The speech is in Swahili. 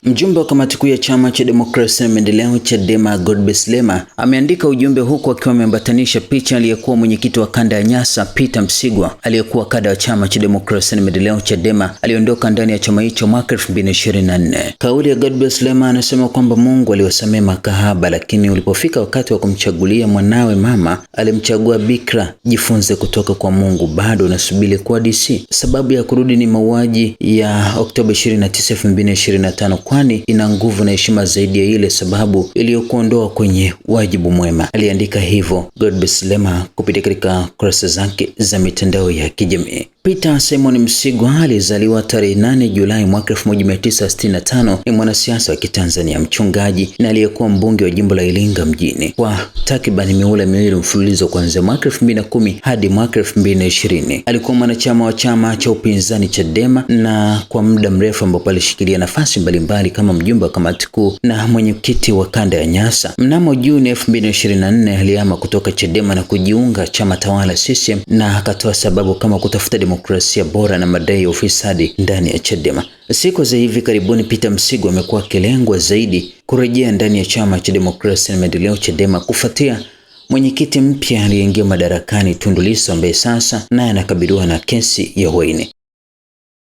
Mjumbe wa kamati kuu ya chama cha demokrasia na maendeleo Chadema Godbless Lema ameandika ujumbe huku akiwa ameambatanisha picha aliyekuwa mwenyekiti wa kanda ya Nyasa Peter Msigwa, aliyekuwa kada wa chama cha demokrasia na maendeleo Chadema, aliondoka ndani ya chama hicho mwaka 2024. Kauli ya Godbless Lema anasema kwamba Mungu aliwasamehe makahaba, lakini ulipofika wakati wa kumchagulia mwanawe mama alimchagua bikra. Jifunze kutoka kwa Mungu, bado unasubiri kwa DC. Sababu ya kurudi ni mauaji ya Oktoba 29, 2025 kwani ina nguvu na heshima zaidi ya ile sababu iliyokuondoa kwenye wajibu mwema. Aliandika hivyo Godbless Lema kupitia katika kurasa zake za mitandao ya kijamii. Peter Simon Msigwa alizaliwa tarehe 8 Julai mwaka 1965. Ni mwanasiasa wa Kitanzania, mchungaji na aliyekuwa mbunge wa jimbo la Iringa mjini kwa takriban mihula miwili mfululizo kuanzia mwaka 2010 hadi mwaka 2020. Alikuwa mwanachama wa chama cha upinzani Chadema na kwa muda mrefu ambapo alishikilia nafasi mbalimbali kama mjumbe wa kamati kuu na mwenyekiti wa kanda ya Nyasa. Mnamo Juni 2024 alihama kutoka Chadema na kujiunga chama tawala CCM na akatoa sababu kama kutafuta demokrasia bora na madai ya ufisadi ndani ya Chadema. Siku za hivi karibuni Peter Msigwa amekuwa akilengwa zaidi kurejea ndani ya chama cha demokrasia na maendeleo Chadema kufuatia mwenyekiti mpya aliyeingia madarakani Tundu Lissu, ambaye sasa naye anakabiliwa na kesi ya uhaini.